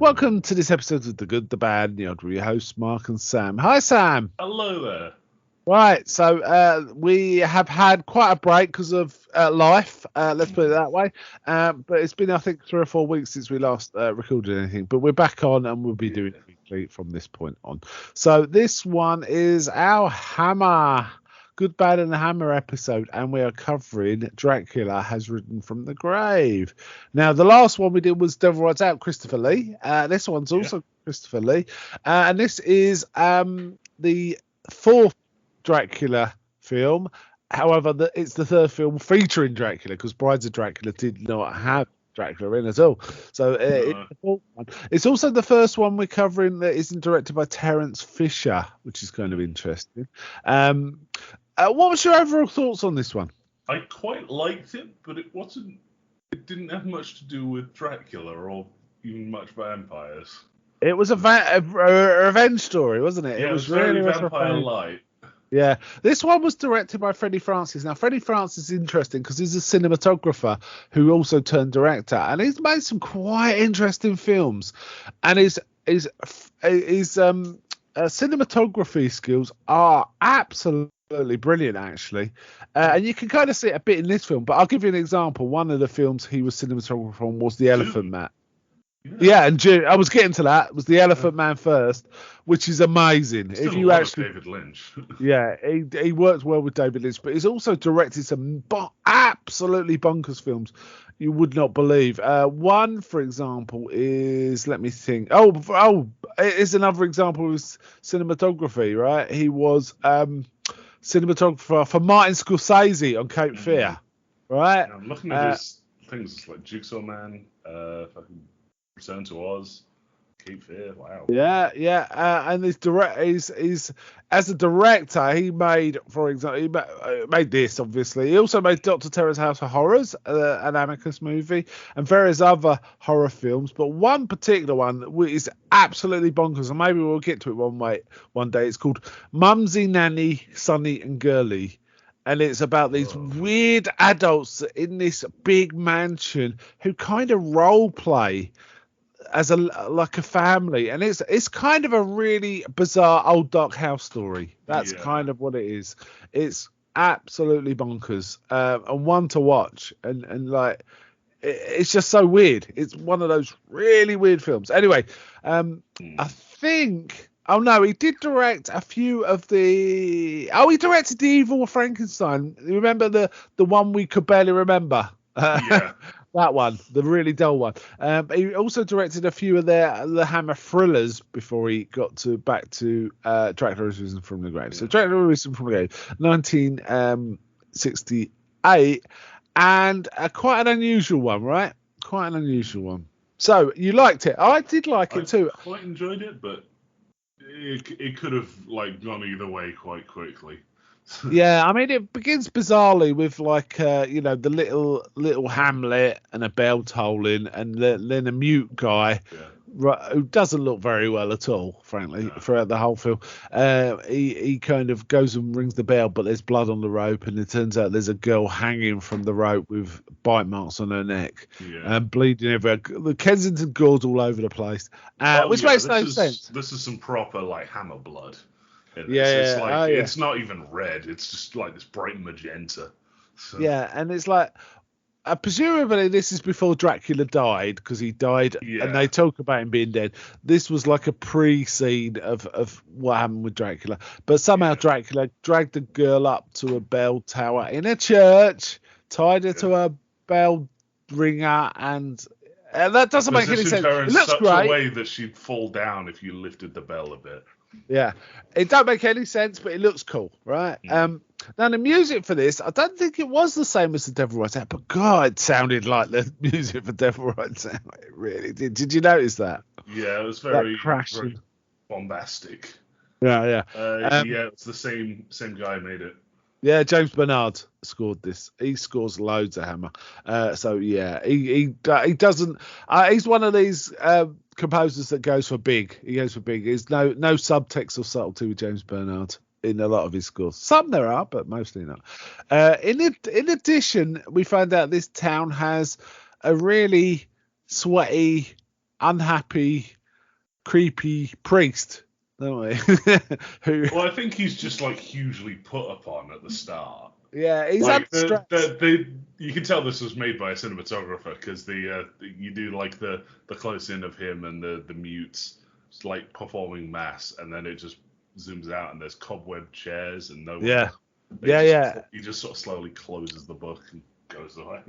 Welcome to this episode of The Good, the Bad, and the Odd. We're your hosts, Mark and Sam. Hi, Sam. Hello there. Right, so we have had quite a break because of life, let's put it that way. But it's been, I think, 3 or 4 weeks since we last recorded anything. But we're back on and we'll be doing it weekly from this point on. So this one is our Hammer, Good, Bad, and the Hammer episode. And we are covering Dracula Has Risen from the Grave. Now, the last one we did was Devil Rides Out, Christopher Lee. This one's also Christopher Lee. And this is the fourth Dracula film. However, it's the third film featuring Dracula because Brides of Dracula did not have Dracula in at all. So it's the fourth one. It's also the first one we're covering that isn't directed by Terence Fisher, which is kind of interesting. What was your overall thoughts on this one? I quite liked it, but it didn't have much to do with Dracula or even much vampires. It was a revenge story, wasn't it? Yeah, it was very really vampire light. Yeah, this one was directed by Freddie Francis. Now, Freddie Francis is interesting because he's a cinematographer who also turned director, and he's made some quite interesting films. And his cinematography skills are absolutely brilliant, actually. And you can kind of see it a bit in this film. But I'll give you an example. One of the films he was cinematographer on was The Elephant Man. Yeah, and I was getting to that. It was The Elephant Man first, which is amazing. Still if you actually, David Lynch. Yeah, he works well with David Lynch, but he's also directed some absolutely bonkers films you would not believe. One, for example, is let me think. Oh, it's another example of his cinematography. Right, he was cinematographer for Martin Scorsese on Cape Fear. Right, I'm looking at his things like Jigsaw Man, fucking Return to Oz, Cape Fear. Wow. Yeah. And he's as a director, he made, for example, he made this. Obviously, he also made Dr. Terror's House of Horrors, an Amicus movie, and various other horror films. But one particular one is absolutely bonkers, and maybe we'll get to it one day. It's called Mumsy, Nanny, Sonny, and Girly. And it's about these weird adults in this big mansion who kind of role play as like a family, and it's kind of a really bizarre old dark house story. That's kind of what it is. It's absolutely bonkers, and one to watch, and like it's just so weird. It's one of those really weird films. Anyway, I think. Oh no, he did direct a few of the. Oh, he directed The Evil Frankenstein. You remember the one we could barely remember? Yeah. That one, the really dull one. He also directed a few of the Hammer thrillers before he got back to Dracula Has Risen from the Grave. So Dracula Has Risen from the Grave, 1968, and quite an unusual one, right? Quite an unusual one. So you liked it? I did like it too. I quite enjoyed it, but it could have gone either way quite quickly. Yeah, I mean, it begins bizarrely with the little Hamlet and a bell tolling, and then a mute guy who doesn't look very well at all, frankly, throughout the whole film. He kind of goes and rings the bell, but there's blood on the rope, and it turns out there's a girl hanging from the rope with bite marks on her neck and bleeding everywhere. The Kensington gore's all over the place, which makes no sense. This is some proper Hammer blood. Yeah, it's not even red. It's just like this bright magenta. So. Yeah, and it's like presumably this is before Dracula died, because he died, and they talk about him being dead. This was like a pre-scene of what happened with Dracula, but somehow Dracula dragged the girl up to a bell tower in a church, tied her to a bell ringer, and that doesn't make any sense. It looks great. A way that she'd fall down if you lifted the bell a bit. Yeah, it don't make any sense, but it looks cool, right? Now the music for this, I don't think it was the same as the Devil Rides Out, but God, it sounded like the music for Devil Rides Out. It really did. Did you notice that? Yeah, it was very bombastic. Yeah. It's the same guy made it. Yeah, James Bernard scored this. He scores loads of Hammer. So yeah, he doesn't. He's one of these composers that goes for big. He goes for big. There's no subtext or subtlety with James Bernard in a lot of his scores. Some there are, but mostly not. In addition, we found out this town has a really sweaty unhappy, creepy priest, don't we? Who? Well, I think he's just like hugely put upon at the start. Yeah, he's Like under stress. you can tell this was made by a cinematographer because you do like the close in of him and the mutes like performing mass, and then it just zooms out and there's cobweb chairs and no one. Yeah, Yeah. He just sort of slowly closes the book and goes away.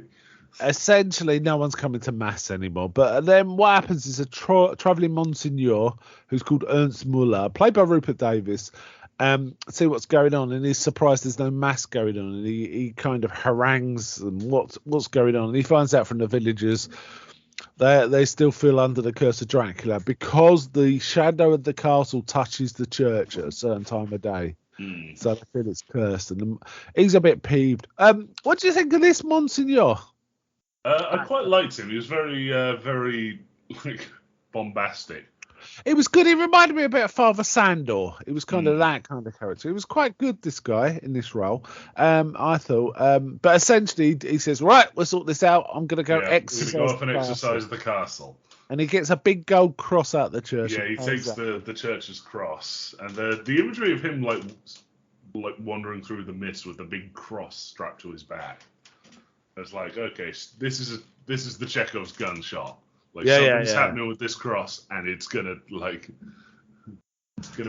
Essentially, no one's coming to mass anymore. But then what happens is a traveling Monsignor who's called Ernst Muller, played by Rupert Davis, see what's going on, and he's surprised there's no mass going on, and he kind of harangues them what's going on, and he finds out from the villagers they still feel under the curse of Dracula because the shadow of the castle touches the church at a certain time of day. So they feel it's cursed, and he's a bit peeved. What do you think of this Monsignor? I quite liked him. He was very like bombastic. It was good. He reminded me a bit of Father Sandor. It was kind of that kind of character. He was quite good, this guy, in this role. I thought. But essentially, he says, right, we'll sort this out. I'm going to go exercise. Go off and exercise the castle. And he gets a big gold cross out of the church. Yeah, he takes the church's cross. And the imagery of him like wandering through the mist with a big cross strapped to his back. It's like, okay, this is the Chekhov's gunshot. Like something's happening with this cross, and it's gonna be.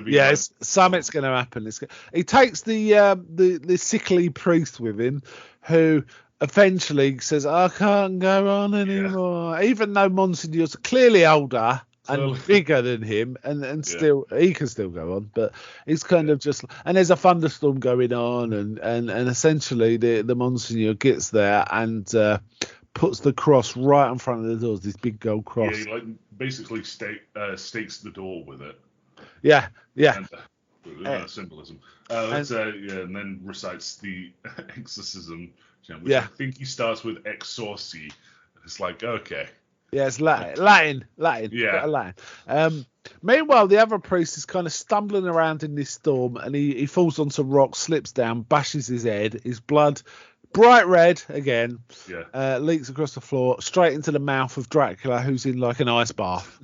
Yeah, something's gonna happen. He takes the sickly priest with him, who eventually says, "I can't go on anymore," even though Monsignor's clearly older and bigger than him, and still he can still go on, but he's kind of just. And there's a thunderstorm going on, and essentially the Monsignor gets there and puts the cross right in front of the doors. This big gold cross. Yeah, he like basically stakes the door with it. Yeah. And, symbolism. And then recites the exorcism, which I think he starts with exorci. It's like, okay. Yeah, it's Latin. Yeah. Latin. Meanwhile, the other priest is kind of stumbling around in this storm, and he falls onto rocks, slips down, bashes his head. His blood, bright red again, leaks across the floor, straight into the mouth of Dracula, who's in like an ice bath,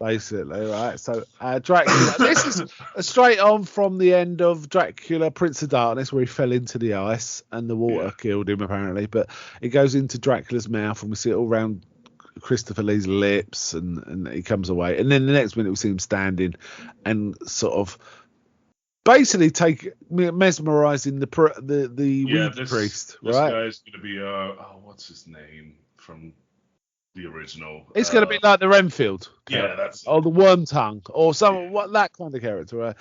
basically, right? So Dracula, this is straight on from the end of Dracula, Prince of Darkness, where he fell into the ice and the water killed him, apparently. But it goes into Dracula's mouth, and we see it all around Christopher Lee's lips, and he comes away. And then the next minute we see him standing and sort of basically mesmerizing the priest. This right? guy's going to be what's his name from the original? It's going to be like the Renfield character. That's or the Wormtongue or that kind of character, right?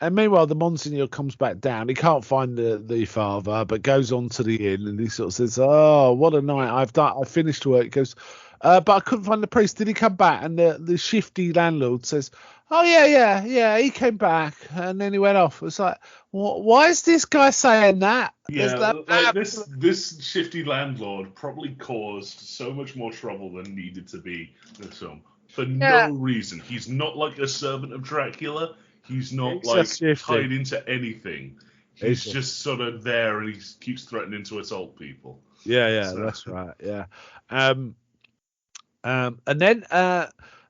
And meanwhile, the Monsignor comes back down. He can't find the father, but goes on to the inn, and he sort of says, "Oh, what a night I've done! I finished work." He goes, "But I couldn't find the priest. Did he come back?" And the shifty landlord says, "Oh yeah, he came back, and then he went off." It's like, why is this guy saying that? This shifty landlord probably caused so much more trouble than needed to be in this film for no reason. He's not like a servant of Dracula. He's not like tied into anything. He's just sort of there, and he keeps threatening to assault people. Yeah, that's right. Yeah, and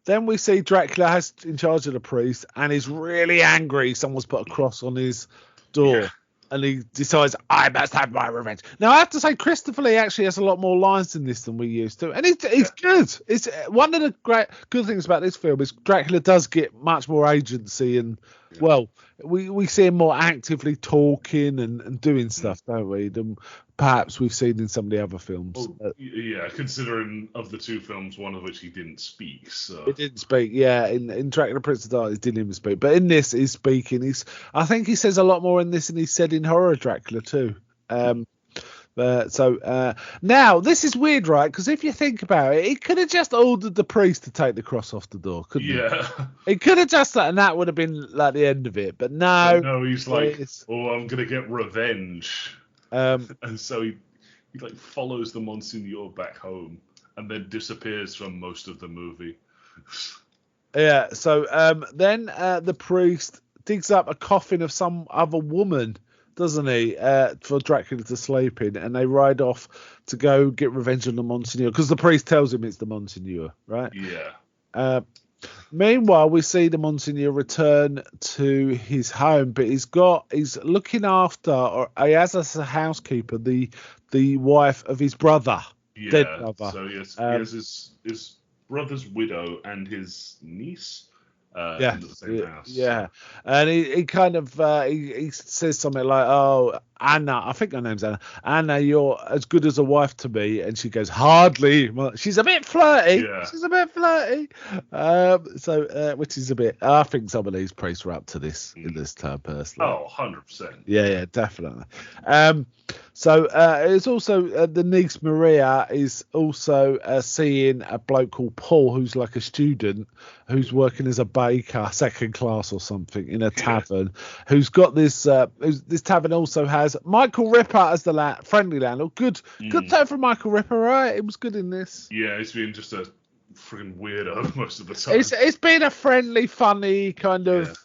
then we see Dracula has in charge of the priest, and he's really angry. Someone's put a cross on his door, and he decides, I must have my revenge. Now, I have to say, Christopher Lee actually has a lot more lines in this than we used to, and he's good. It's one of the great good things about this film is Dracula does get much more agency, and we see him more actively talking and doing stuff, don't we, than perhaps we've seen in some of the other films. Considering of the two films, one of which he didn't speak. So he didn't speak. Yeah, in Dracula Prince of Darkness, he didn't even speak. But in this, he's speaking. I think he says a lot more in this than he said in Horror Dracula too. Now this is weird, right? Because if you think about it, he could have just ordered the priest to take the cross off the door, couldn't he? Yeah. He could have just that, and that would have been like the end of it. But no. No, he's like, I'm gonna get revenge. And so he like follows the Monsignor back home and then disappears from most of the movie. Yeah. So then the priest digs up a coffin of some other woman doesn't he? For Dracula to sleep in, and they ride off to go get revenge on the Monsignor because the priest tells him it's the Monsignor, right? Yeah. Meanwhile, we see the Monsignor return to his home, but he's looking after, or he has as a housekeeper, the wife of his brother, dead brother. So he has his brother's widow and his niece in the same house. Yeah, and he kind of he says something like, "Oh, Anna, I think her name's Anna. Anna, you're as good as a wife to me," and she goes, "Hardly." Well, she's a bit flirty. Yeah. She's a bit flirty. Which is a bit. I think some of these priests were up to this in this term, personally. Oh, 100%. Yeah, definitely. It's also the niece Maria is also seeing a bloke called Paul, who's like a student who's working as a baker, second class or something, in a tavern. Who's got this? This tavern also has Michael Ripper as the friendly landlord. Good time for Michael Ripper, right? It was good in this. Yeah, he's been just a freaking weirdo most of the time. It's been a friendly, funny kind of.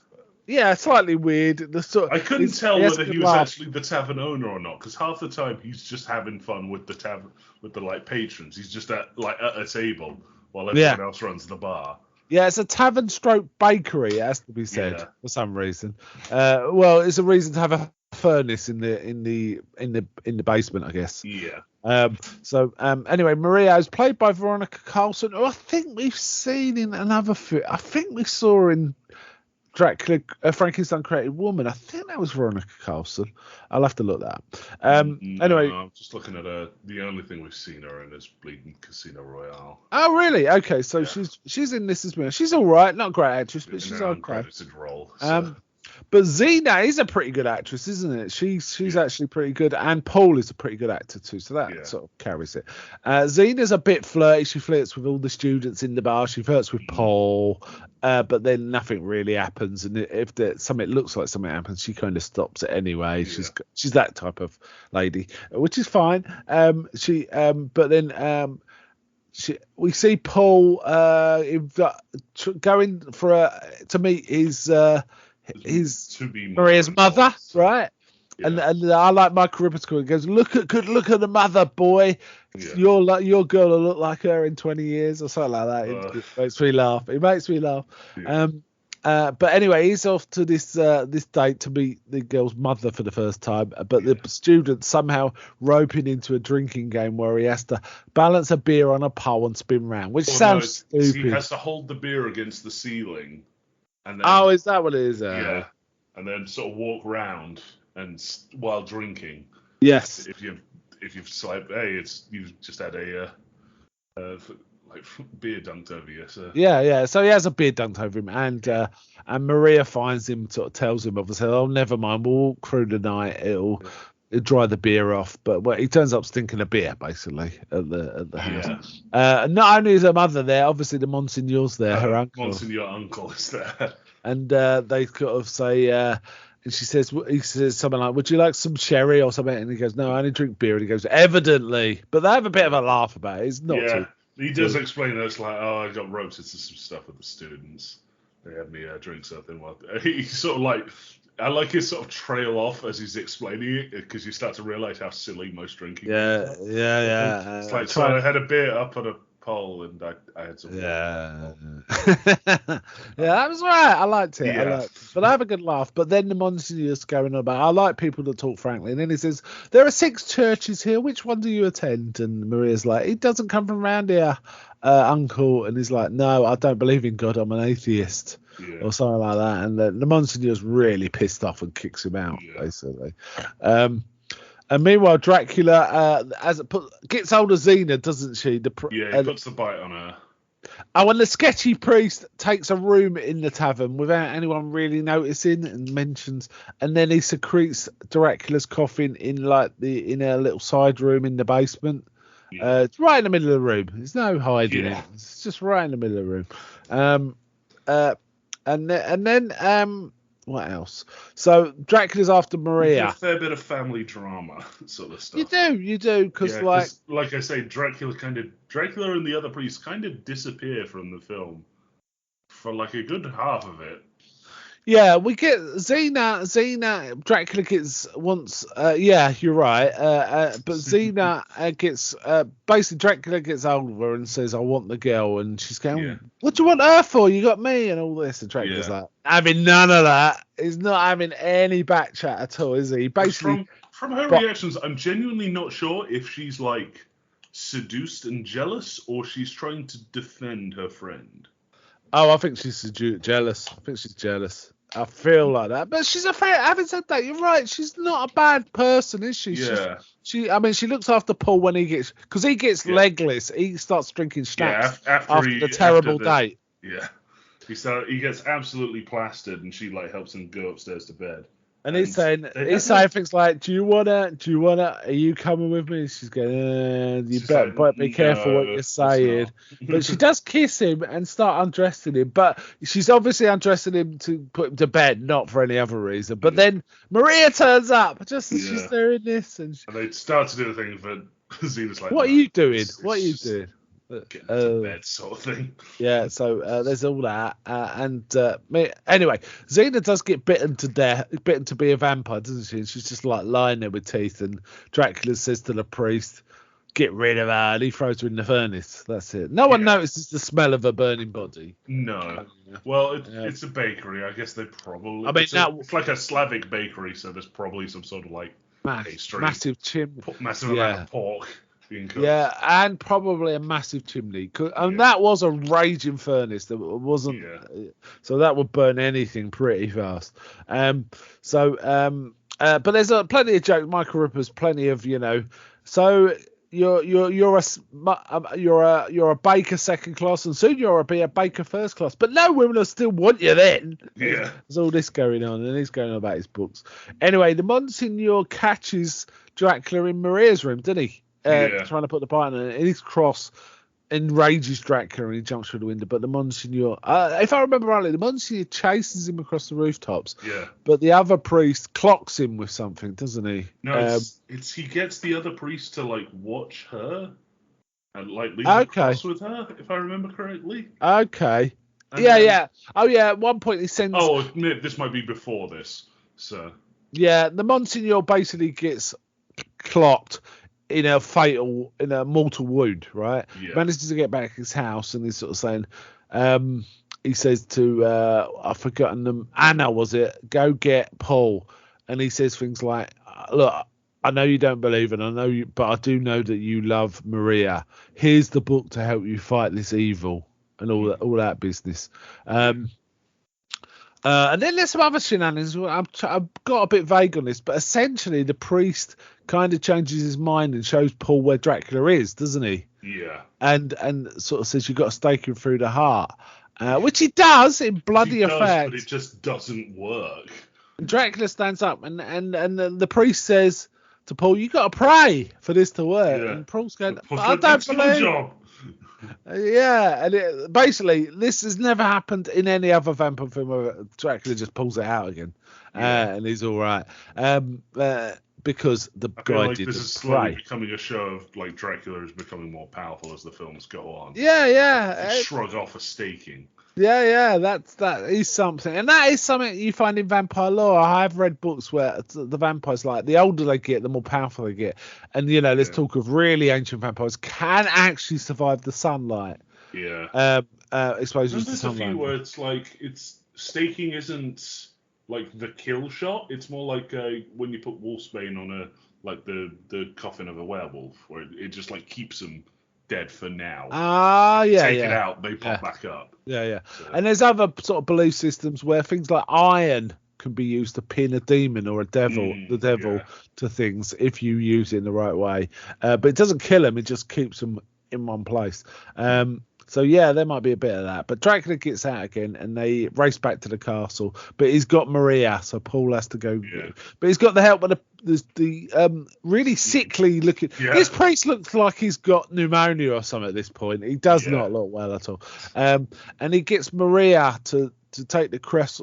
Yeah, slightly weird. I couldn't tell whether he was actually the tavern owner or not, because half the time he's just having fun with the tavern, with the patrons. He's just at a table while everyone else runs the bar. Yeah, it's a tavern stroke bakery, it has to be said, for some reason. Well, it's a reason to have a furnace in the basement, I guess. Yeah. Anyway, Maria is played by Veronica Carlson, who I think we've seen in another film. I think we saw in Dracula, Frankenstein Created Woman. I think that was Veronica Carlson. I'll have to look that up. Anyway, I'm just looking at the only thing we've seen her in is Bleeding Casino Royale. Oh, really? Okay, so she's in this as well. She's all right, not a great actress, but she's okay. Uncredited role. So. But Xena is a pretty good actress, isn't it? She's actually pretty good, and Paul is a pretty good actor too, so that sort of carries it. Xena's a bit flirty. She flirts with all the students in the bar. She flirts with Paul, but then nothing really happens. And if something looks like something happens, she kind of stops it anyway. Yeah. She's that type of lady, which is fine. We see Paul going to meet his Maria's mother, right? Yeah. And I like Michael Ripper's call. He goes, look at the mother, boy. Yeah. Your girl will look like her in 20 years or something like that. It makes me laugh. It makes me laugh. Yeah. But anyway, he's off to this date to meet the girl's mother for the first time. But the student somehow roping into a drinking game where he has to balance a beer on a pole and spin round, which sounds stupid. He has to hold the beer against the ceiling. And then, is that what it is? Yeah, and then sort of walk round and while drinking. Yes. If you've you've just had a beer dunked over you. So. Yeah. So he has a beer dunked over him, and Maria finds him, sort of tells him, obviously, oh, never mind, we'll walk through the night. It'll dry the beer off, but he turns up stinking of beer basically at the house. Not only is her mother there, obviously the Monsignor's there, her uncle. Monsignor uncle is there, and they sort of say, and he says something like, "Would you like some sherry or something?" And he goes, "No, I only drink beer." And he goes, "Evidently," but they have a bit of a laugh about it. It's not. Yeah, he does explain that it's like, "Oh, I got roped into some stuff with the students. They had me drink something." Well, he's sort of like. I like his sort of trail off as he's explaining it, because you start to realise how silly most drinking is. Yeah. It's like, so I had a beer up on a pole and I had some. Yeah. That was right. I liked it. Yeah. But I have a good laugh. But then the Monsignor's going on about, I like people that talk frankly. And then he says, there are 6 churches here. Which one do you attend? And Maria's like, he doesn't come from around here, uncle. And he's like, no, I don't believe in God. I'm an atheist. Yeah. Or something like that, and the Monsignor's really pissed off and kicks him out, basically. And meanwhile, Dracula gets hold of Xena, doesn't she? He puts the bite on her. Oh, and the sketchy priest takes a room in the tavern without anyone really noticing and mentions, and then he secretes Dracula's coffin in a little side room in the basement. Yeah. It's right in the middle of the room. There's no hiding it. It's just right in the middle of the room. And then what else? So Dracula's after Maria. A fair bit of family drama sort of stuff. You do, because like I say, Dracula and the other priests kind of disappear from the film for like a good half of it. Yeah, we get Xena. Dracula gets once. Yeah, you're right. But Xena gets basically Dracula gets hold of her and says, "I want the girl," and she's going, Yeah. "What do you want her for? You got me," and all this. And Dracula's like, "Having none of that. He's not having any back chat at all, is he?" Basically, from her reactions, I'm genuinely not sure if she's like seduced and jealous or she's trying to defend her friend. oh, I think she's jealous. I think she's jealous. I feel like that, but she's a fair. Having said that, you're right. She's not a bad person, is she? Yeah. I mean, she looks after Paul when he gets legless. He starts drinking schnapps after the terrible date. Yeah. He gets absolutely plastered, and she like helps him go upstairs to bed. And he's saying things like, "Do you wanna? Are you coming with me?" She's going, "You better be careful what you're saying." But she does kiss him and start undressing him. But she's obviously undressing him to put him to bed, not for any other reason. But then Maria turns up just as she's doing this, and they start to do the thing. But Xena's like, "What are you doing? What are you doing?" Get to bed sort of thing. Yeah, so there's all that, anyway, Xena does get bitten to be a vampire, doesn't she? And she's just like lying there with teeth, and Dracula says to the priest, "Get rid of her," and he throws her in the furnace. That's it. No one notices the smell of a burning body. No. Well, it's a bakery. I guess they probably. I mean, it's like a Slavic bakery, so there's probably some sort of like pastry, massive amount of pork. Yeah, and probably a massive chimney. And that was a raging furnace. That wasn't. So that would burn anything pretty fast. But there's plenty of jokes. Michael Ripper's plenty of So you're a baker second class, and soon you'll be a baker first class. But no women will still want you then. Yeah, there's all this going on, and he's going on about his books. Anyway, the Monsignor catches Dracula in Maria's room, didn't he? Trying to put the bite on it, and his cross enrages Dracula and he jumps through the window. But the Monsignor, if I remember rightly, the Monsignor chases him across the rooftops. Yeah. But the other priest clocks him with something, doesn't he? No, he gets the other priest to like watch her and like leave the cross with her, if I remember correctly. Okay. And yeah. Oh yeah. At one point he sends. Oh, this might be before this. So. Yeah, the Monsignor basically gets clocked in a mortal wound, right? Yeah. Manages to get back to his house, and he's sort of saying, he says to, I've forgotten them, Anna, was it? Go get Paul. And he says things like, look, I know you don't believe, and I know you, but I do know that you love Maria. Here's the book to help you fight this evil, and all that business. And then there's some other shenanigans. I've got a bit vague on this, but essentially the priest kind of changes his mind and shows Paul where Dracula is, doesn't he? Yeah. And sort of says you've got to stake him through the heart, which he does in bloody effect. But it just doesn't work. And Dracula stands up, and the priest says to Paul, "You got to pray for this to work." Yeah. And Paul's going, "I don't believe." And basically, this has never happened in any other vampire film where Dracula just pulls it out again, and he's all right. Because the guy did. This is slowly becoming a show of like Dracula is becoming more powerful as the films go on. Shrug off a staking. That is something, and that is something you find in vampire lore. I have read books where the vampires, like the older they get, the more powerful they get, and there's talk of really ancient vampires can actually survive the sunlight. Yeah. Exposure to there's sunlight. a few where it's staking isn't like the kill shot. It's more like when you put wolfsbane on the coffin of a werewolf, where it just like keeps them dead for now. Take it out, they pop back up. So. And there's other sort of belief systems where things like iron can be used to pin a demon or the devil to things if you use it in the right way. But it doesn't kill them, it just keeps them in one place. So there might be a bit of that. But Dracula gets out again, and they race back to the castle. But he's got Maria, so Paul has to go. Yeah. But he's got the help of the really sickly looking. Yeah. This priest looks like he's got pneumonia or something at this point. He does not look well at all. And he gets Maria to take the cross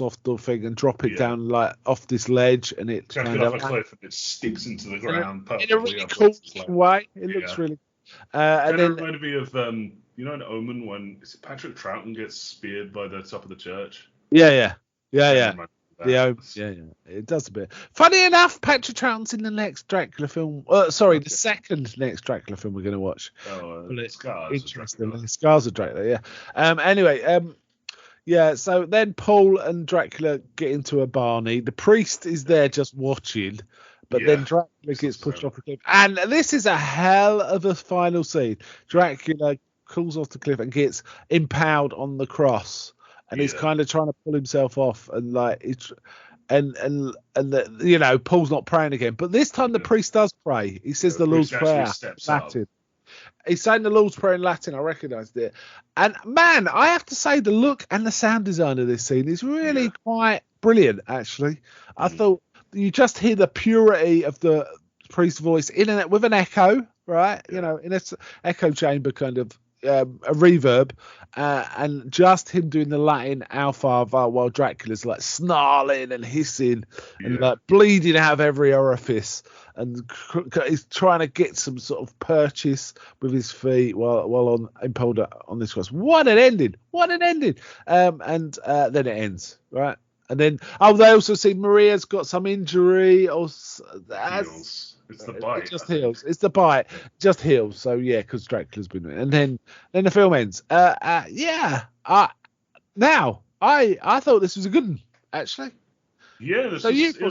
off the thing and drop it down like off this ledge, and it kind of off a cliff, and it sticks into the ground in a really cool way. It looks really. And then reminded me of in Omen when Patrick Troughton gets speared by the top of the church. Yeah. Yeah, Can't yeah. remember that. Yeah, it does a bit. Funny enough, Patrick Troughton's in the next Dracula film. Sorry, the second next Dracula film we're going to watch. Scars of Interestingly, Dracula. Scars of Dracula. Yeah. Anyway, yeah. So then Paul and Dracula get into a Barney. The priest is there just watching, but then Dracula gets pushed off the cliff. And this is a hell of a final scene. Dracula crawls off the cliff and gets impaled on the cross. And he's kind of trying to pull himself off, and like it's, Paul's not praying again. But this time the priest does pray. He says the Lord's Prayer in Latin. He's saying the Lord's Prayer in Latin. I recognised it. And man, I have to say the look and the sound design of this scene is really quite brilliant. Actually, I thought you just hear the purity of the priest's voice with an echo, right? In an echo chamber kind of. A reverb, and just him doing the Latin Our Father while Dracula's like snarling and hissing and like bleeding out of every orifice, and he's trying to get some sort of purchase with his feet while impaled on this cross. What an ending! And then it ends, right? And then they also see Maria's got some injury or It's the bite. It just heals. It's the bite. Just heals. So yeah, because Dracula's been, and then the film ends. Now I thought this was a good one actually. Yeah, it was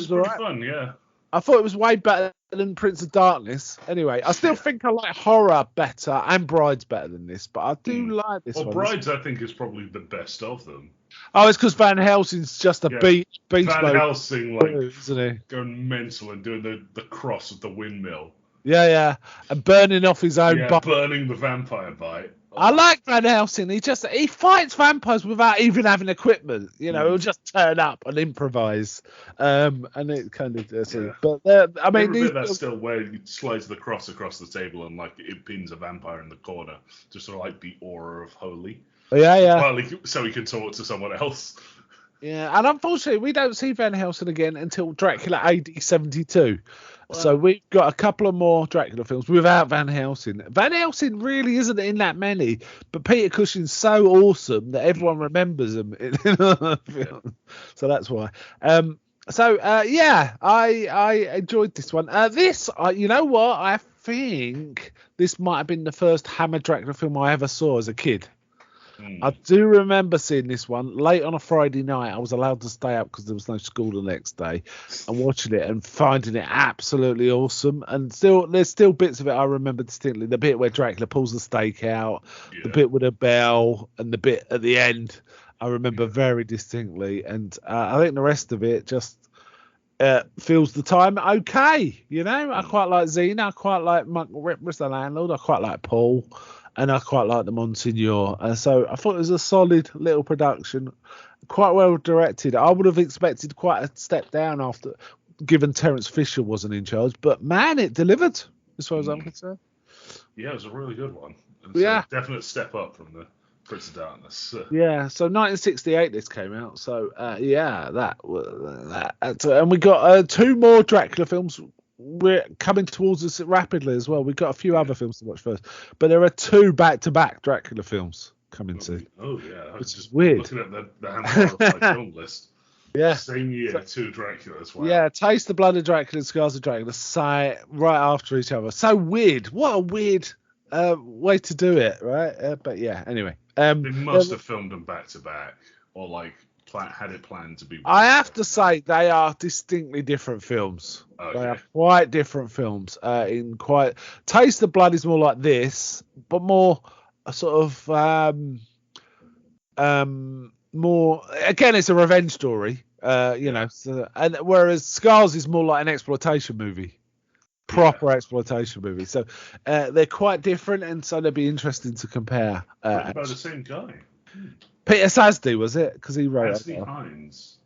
pretty fun. Yeah. I thought it was way better than Prince of Darkness. Anyway, I still think I like horror better and Brides better than this, but I do like this one. Brides I think is probably the best of them. Oh, it's because Van Helsing's just a beast Van mode, Helsing, isn't he? Going mental and doing the cross of the windmill. Yeah, and burning off his own bite. Burning the vampire bite. I like Van Helsing. He fights vampires without even having equipment. He'll just turn up and improvise. And it kind of does. Yeah. But I mean, that's still where he slides the cross across the table and like it pins a vampire in the corner, just sort of like the aura of holy. Yeah. Well, so he can talk to someone else. Yeah, and unfortunately, we don't see Van Helsing again until Dracula AD 72. Wow. So we've got a couple of more Dracula films without Van Helsing. Van Helsing really isn't in that many, but Peter Cushing's so awesome that everyone remembers him in the film. So that's why. I enjoyed this one. You know what? I think this might have been the first Hammer Dracula film I ever saw as a kid. I do remember seeing this one late on a Friday night. I was allowed to stay up because there was no school the next day, and watching it and finding it absolutely awesome. And there's still bits of it I remember distinctly. The bit where Dracula pulls the stake out, the bit with a bell, and the bit at the end I remember very distinctly. And I think the rest of it just feels the time okay. I quite like Xena. I quite like Monk Ripper's the landlord. I quite like Paul. And I quite like the Monsignor. So I thought it was a solid little production, quite well directed. I would have expected quite a step down after, given Terence Fisher wasn't in charge. But man, it delivered as far as I'm concerned. Yeah, it was a really good one. A definite step up from the Prince of Darkness. Yeah, so 1968 this came out. So that. And we got 2 more Dracula films. We're coming towards us rapidly as well. We've got a few other films to watch first, but there are 2 back-to-back Dracula films coming soon. Oh yeah, I was just weird. Looking at the handful of my film list. Yeah, same year, 2 Dracula as well. Yeah, Taste the Blood of Dracula and Scars of Dracula, right after each other. So weird. What a weird way to do it, right? But yeah, anyway. They must have filmed them back to back, or like had it planned to be. I have to say they are distinctly different films. Okay. They are quite different films. Taste the Blood is more like this, but more a sort of more. Again, it's a revenge story. So, and whereas Scars is more like an exploitation movie. Proper exploitation movie. So they're quite different, and so they'd be interesting to compare. By the same guy. Peter Sasdy, was it? Because he wrote Anthony Hines.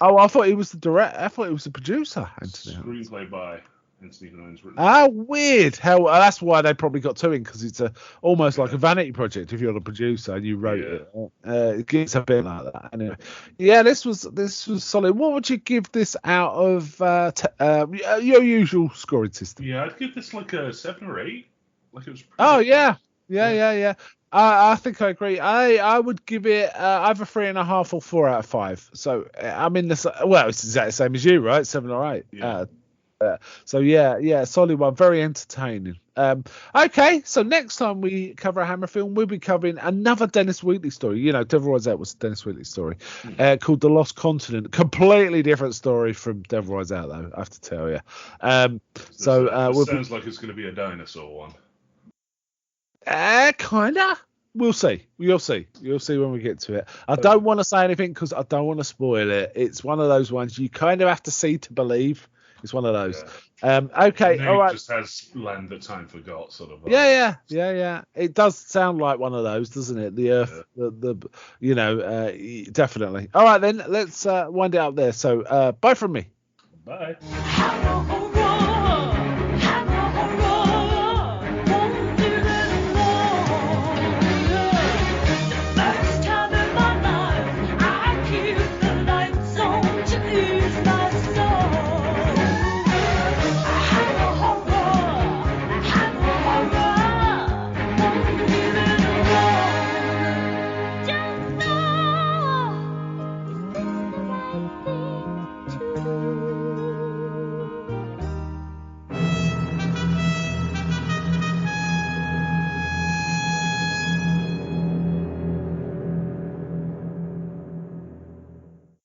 Oh, I thought he was the director. I thought he was the producer. Screenplay by Anthony Hines. Weird. That's why they probably got 2 in, because it's almost like a vanity project if you're the producer and you wrote it. It gets a bit like that. Anyway, this was solid. What would you give this out of your usual scoring system? Yeah, I'd give this like a 7 or 8. Like it was. Oh yeah. I think I agree. I would give it either 3.5 or 4 out of 5. So I'm in the well, it's exactly the same as you, right? 7 or 8. Yeah. So yeah, solid one, very entertaining. Okay, so next time we cover a Hammer film, we'll be covering another Dennis Wheatley story. You know, Devil Rides Out was a Dennis Wheatley story, called The Lost Continent. Completely different story from Devil Rides Out, though, I have to tell you. This sounds like it's going to be a dinosaur one. Kinda. We'll see. You'll see when we get to it. I don't want to say anything because I don't want to spoil it. It's one of those ones you kind of have to see to believe. It's one of those. Yeah. Okay, all right. It just has land that time forgot, sort of. Yeah. It does sound like one of those, doesn't it? The Earth, definitely. All right, then let's wind it up there. So, bye from me. Bye.